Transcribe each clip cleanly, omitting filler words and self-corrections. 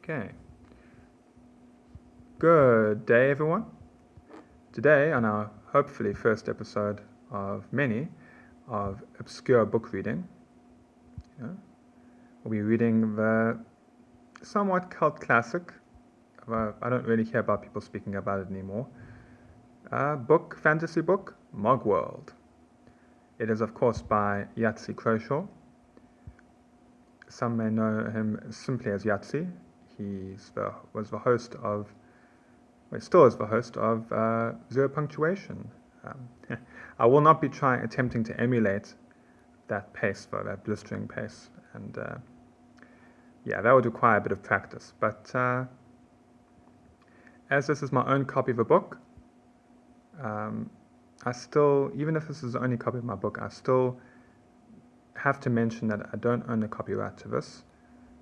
Okay. Good day, everyone. Today, on our hopefully first episode of many of obscure book reading, we'll be reading the somewhat cult classic. I don't really hear about people speaking about it anymore. Fantasy book, Mogworld. It is, of course, by Yahtzee Croshaw. Some may know him simply as Yahtzee. He still is the host of Zero Punctuation. I will not be attempting to emulate that pace, though, that blistering pace. And that would require a bit of practice. But as this is my own copy of a book, even if this is the only copy of my book, I still have to mention that I don't own the copyright to this.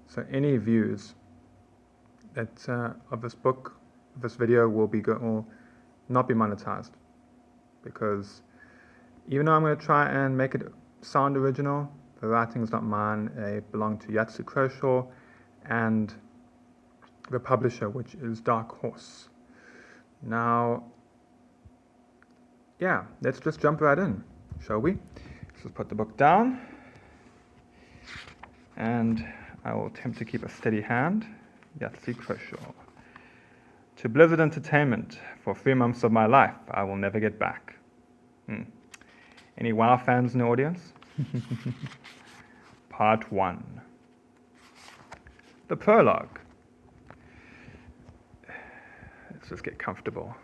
So any views of this book, this video will not be monetized, because even though I'm going to try and make it sound original, the writing's not mine. They belong to Yahtzee Croshaw and the publisher, which is Dark Horse. Now, let's just jump right in, shall we? Let's put the book down, and I will attempt to keep a steady hand. Yahtzee Croshaw. To Blizzard Entertainment, for 3 months of my life I will never get back. Any WoW fans in the audience? Part 1. The Prologue. Let's just get comfortable.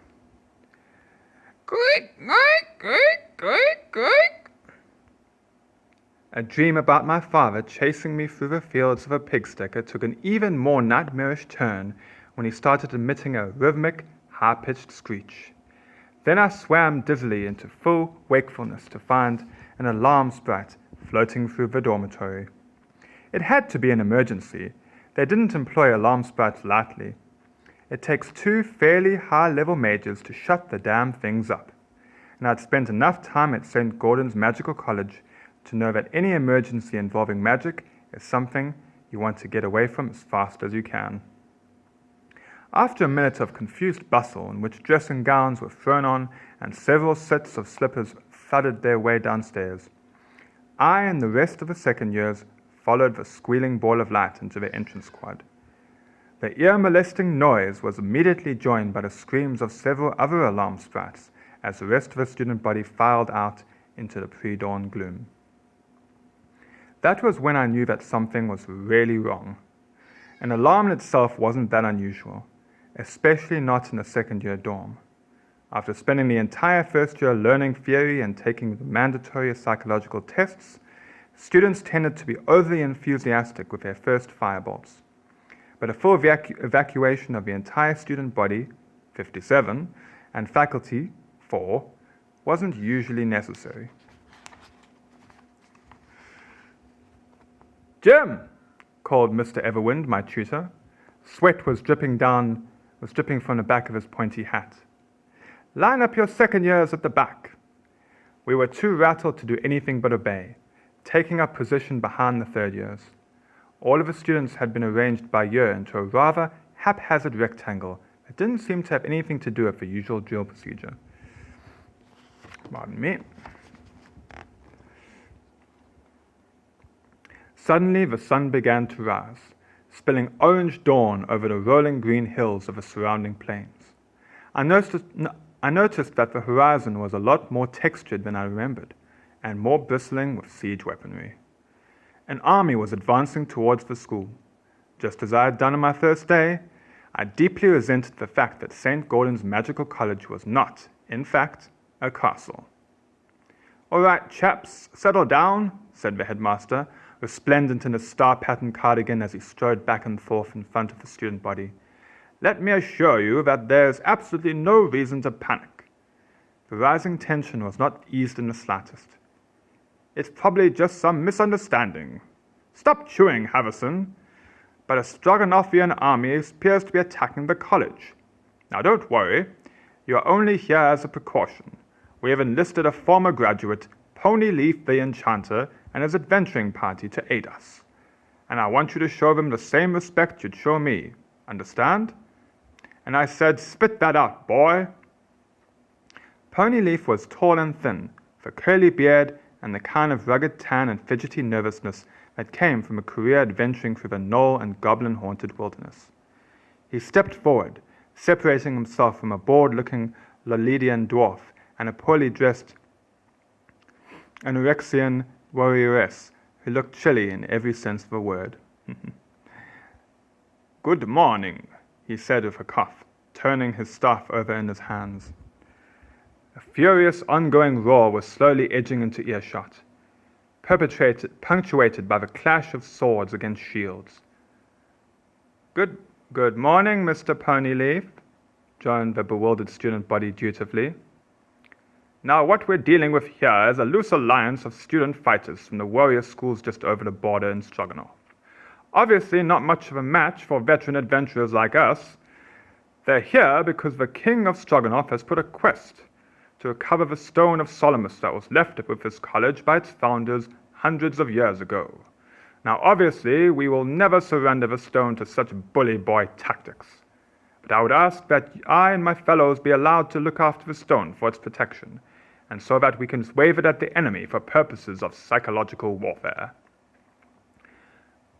A dream about my father chasing me through the fields of a pig-sticker took an even more nightmarish turn when he started emitting a rhythmic, high-pitched screech. Then I swam dizzily into full wakefulness to find an alarm sprite floating through the dormitory. It had to be an emergency. They didn't employ alarm sprites lightly. It takes 2 fairly high-level mages to shut the damn things up. And I'd spent enough time at St. Gordon's Magical College to know that any emergency involving magic is something you want to get away from as fast as you can. After a minute of confused bustle in which dressing gowns were thrown on and several sets of slippers thudded their way downstairs, I and the rest of the second years followed the squealing ball of light into the entrance quad. The ear-molesting noise was immediately joined by the screams of several other alarm sprites as the rest of the student body filed out into the pre-dawn gloom. That was when I knew that something was really wrong. An alarm in itself wasn't that unusual, especially not in a second-year dorm. After spending the entire first year learning theory and taking the mandatory psychological tests, students tended to be overly enthusiastic with their first firebolts. But a full evacuation of the entire student body, 57, and faculty, 4, wasn't usually necessary. "Jim!" called Mr. Everwind, my tutor. Sweat was dripping from the back of his pointy hat. "Line up your second years at the back." We were too rattled to do anything but obey, taking up position behind the third years. All of the students had been arranged by year into a rather haphazard rectangle that didn't seem to have anything to do with the usual drill procedure. Pardon me. Suddenly the sun began to rise, spilling orange dawn over the rolling green hills of the surrounding plains. I noticed that the horizon was a lot more textured than I remembered, and more bristling with siege weaponry. An army was advancing towards the school. Just as I had done on my first day, I deeply resented the fact that St. Gordon's Magical College was not, in fact, a castle. "All right, chaps, settle down," said the headmaster, resplendent in a star-patterned cardigan as he strode back and forth in front of the student body. "Let me assure you that there is absolutely no reason to panic." The rising tension was not eased in the slightest. "It's probably just some misunderstanding. Stop chewing, Haverson. But a Stroganofian army appears to be attacking the college. Now don't worry. You are only here as a precaution. We have enlisted a former graduate, Ponyleaf the Enchanter, and his adventuring party to aid us. And I want you to show them the same respect you'd show me, Understand? And I said, spit that out, boy. Ponyleaf was tall and thin, with a curly beard and the kind of rugged tan and fidgety nervousness that came from a career adventuring through the gnoll and goblin-haunted wilderness. He stepped forward, separating himself from a bored-looking Loledian dwarf and a poorly dressed anorexian warrioress who looked chilly in every sense of the word. Good morning, he said with a cough, turning his staff over in his hands. A furious, ongoing roar was slowly edging into earshot, punctuated by the clash of swords against shields. Good morning, Mr. Ponyleaf, joined the bewildered student body dutifully. Now what we're dealing with here is a loose alliance of student fighters from the warrior schools just over the border in Stroganoff. Obviously not much of a match for veteran adventurers like us. They're here because the King of Stroganoff has put a quest to recover the Stone of Solomus that was left with this college by its founders hundreds of years ago. Now obviously we will never surrender the stone to such bully boy tactics. But I would ask that I and my fellows be allowed to look after the stone for its protection, and so that we can wave it at the enemy for purposes of psychological warfare.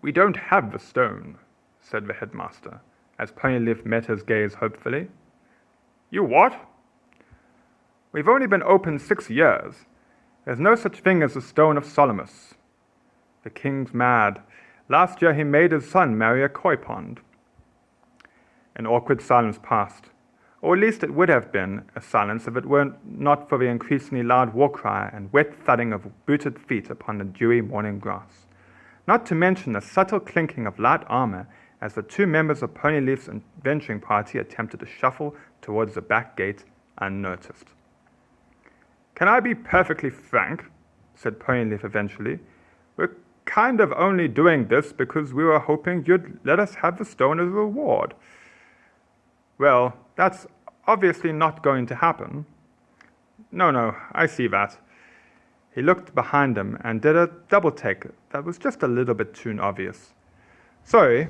We don't have the stone, said the headmaster, as Ponyleaf met his gaze hopefully. You what? We've only been open 6 years. There's no such thing as the Stone of Solomus. The king's mad. Last year he made his son marry a koi pond. An awkward silence passed, or at least it would have been a silence if it were not for the increasingly loud war cry and wet thudding of booted feet upon the dewy morning grass, not to mention the subtle clinking of light armor as the 2 members of Ponyleaf's adventuring party attempted to shuffle towards the back gate unnoticed. Can I be perfectly frank, said Ponyleaf eventually. We're kind of only doing this because we were hoping you'd let us have the stone as a reward. Well, that's obviously not going to happen. No, I see that. He looked behind him and did a double take that was just a little bit too obvious. Sorry.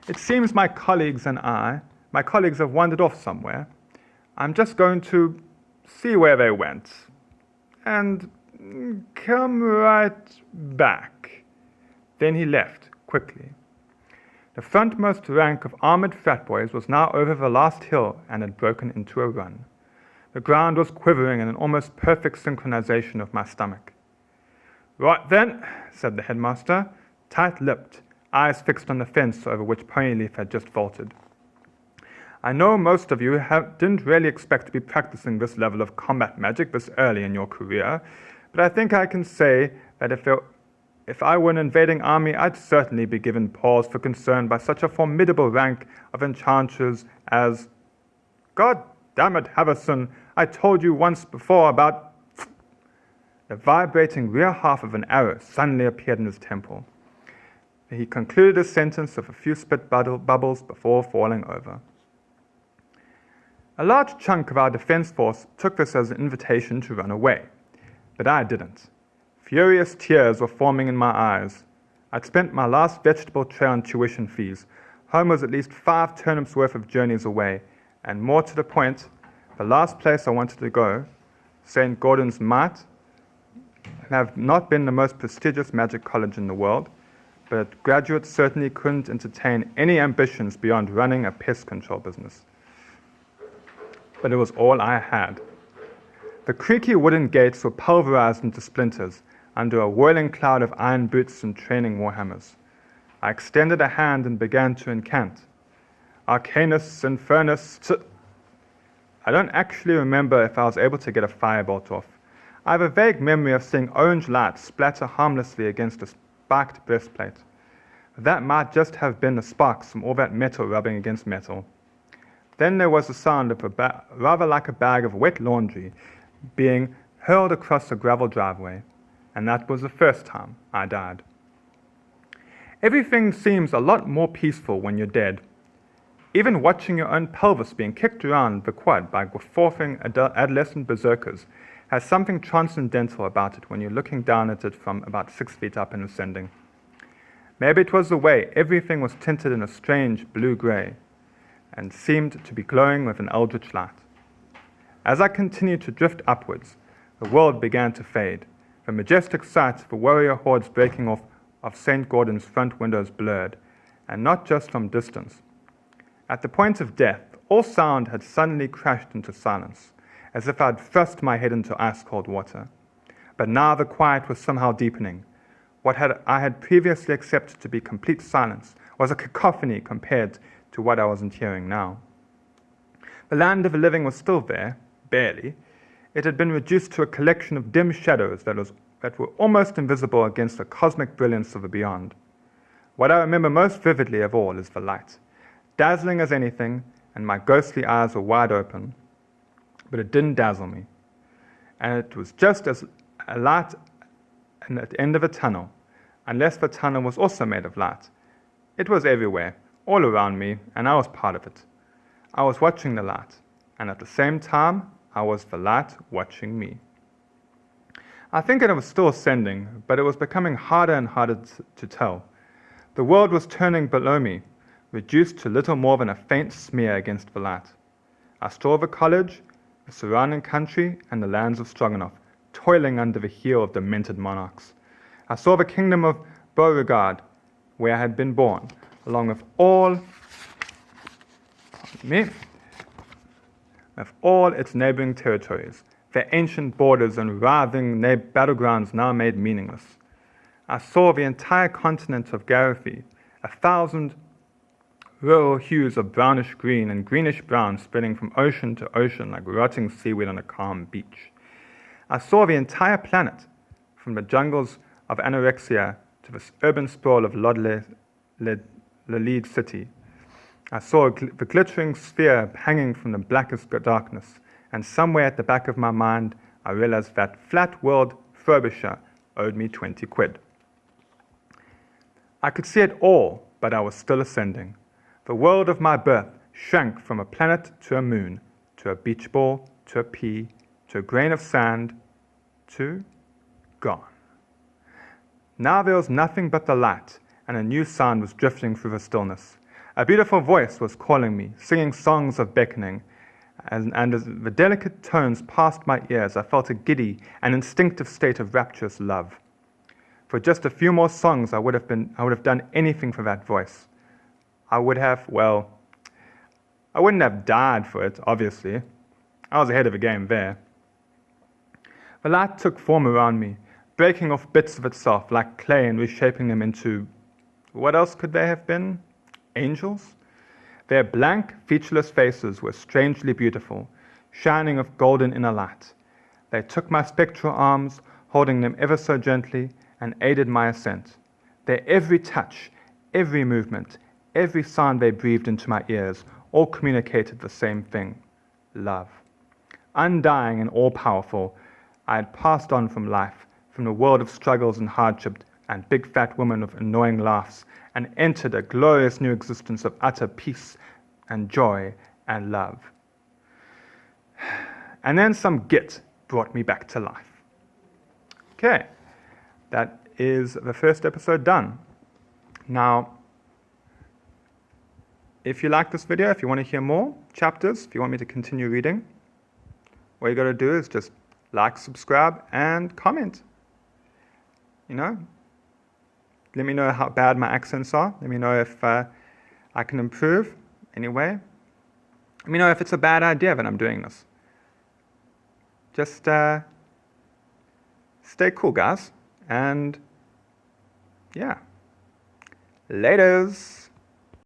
It seems my colleagues have wandered off somewhere. I'm just going to see where they went and come right back. Then he left quickly. The frontmost rank of armored frat boys was now over the last hill and had broken into a run. The ground was quivering in an almost perfect synchronization of my stomach. Right then, said the headmaster, tight-lipped, eyes fixed on the fence over which Ponyleaf had just vaulted. I know most of you didn't really expect to be practicing this level of combat magic this early in your career, but I think I can say that if I were an invading army, I'd certainly be given pause for concern by such a formidable rank of enchanters as... God damn it, Haverson, I told you once before about... The vibrating rear half of an arrow suddenly appeared in his temple. He concluded his sentence with a few spit bubbles before falling over. A large chunk of our defense force took this as an invitation to run away, but I didn't. Furious tears were forming in my eyes. I'd spent my last vegetable tray on tuition fees. Home was at least 5 turnips worth of journeys away, and more to the point, the last place I wanted to go, St. Gordon's might have not been the most prestigious magic college in the world, but graduates certainly couldn't entertain any ambitions beyond running a pest control business. But it was all I had. The creaky wooden gates were pulverized into splinters under a whirling cloud of iron boots and training warhammers. I extended a hand and began to incant. Arcanus Infernus... I don't actually remember if I was able to get a firebolt off. I have a vague memory of seeing orange light splatter harmlessly against a spiked breastplate. That might just have been the sparks from all that metal rubbing against metal. Then there was the sound of rather like a bag of wet laundry being hurled across a gravel driveway, and that was the first time I died. Everything seems a lot more peaceful when you're dead. Even watching your own pelvis being kicked around the quad by guffawing adolescent berserkers has something transcendental about it when you're looking down at it from about 6 feet up and ascending. Maybe it was the way everything was tinted in a strange blue-grey and seemed to be glowing with an eldritch light. As I continued to drift upwards, the world began to fade. The majestic sight of the warrior hordes breaking off of St. Gordon's front windows blurred, and not just from distance. At the point of death, all sound had suddenly crashed into silence, as if I'd thrust my head into ice-cold water. But now the quiet was somehow deepening. What I had previously accepted to be complete silence was a cacophony compared to what I wasn't hearing now. The land of the living was still there, barely. It had been reduced to a collection of dim shadows that were almost invisible against the cosmic brilliance of the beyond. What I remember most vividly of all is the light, dazzling as anything, and my ghostly eyes were wide open. But it didn't dazzle me. And it was just as a light at the end of a tunnel, unless the tunnel was also made of light. It was everywhere, all around me, and I was part of it. I was watching the light, and at the same time, I was the light watching me. I think it was still ascending, but it was becoming harder and harder to tell. The world was turning below me, reduced to little more than a faint smear against the light. I saw the college, the surrounding country, and the lands of Stroganoff, toiling under the heel of demented monarchs. I saw the kingdom of Beauregard, where I had been born, along with all its neighboring territories, their ancient borders and writhing battlegrounds now made meaningless. I saw the entire continent of Gariffi, 1,000 rural hues of brownish green and greenish brown spreading from ocean to ocean like rotting seaweed on a calm beach. I saw the entire planet, from the jungles of anorexia to the urban sprawl of Le Lead City. I saw the glittering sphere hanging from the blackest darkness, and somewhere at the back of my mind I realized that flat world Frobisher owed me 20 quid. I could see it all, but I was still ascending. The world of my birth shrank from a planet to a moon, to a beach ball, to a pea, to a grain of sand, to gone. Now there was nothing but the light, and a new sound was drifting through the stillness. A beautiful voice was calling me, singing songs of beckoning, and as the delicate tones passed my ears, I felt a giddy and instinctive state of rapturous love. For just a few more songs, I would have done anything for that voice. I wouldn't have died for it, obviously. I was ahead of the game there. The light took form around me, breaking off bits of itself like clay and reshaping them into, what else could they have been? Angels? Their blank, featureless faces were strangely beautiful, shining with golden inner light. They took my spectral arms, holding them ever so gently, and aided my ascent. Their every touch, every movement, every sound they breathed into my ears, all communicated the same thing: love. Undying and all-powerful, I had passed on from life, from the world of struggles and hardship and big fat women with annoying laughs, and entered a glorious new existence of utter peace and joy and love. And then some git brought me back to life. Okay, that is the first episode done. Now, if you like this video, if you want to hear more chapters, if you want me to continue reading, all you got to do is just like, subscribe, and comment. Let me know how bad my accents are. Let me know if I can improve anyway. Let me know if it's a bad idea that I'm doing this. Just stay cool, guys. And yeah, laters.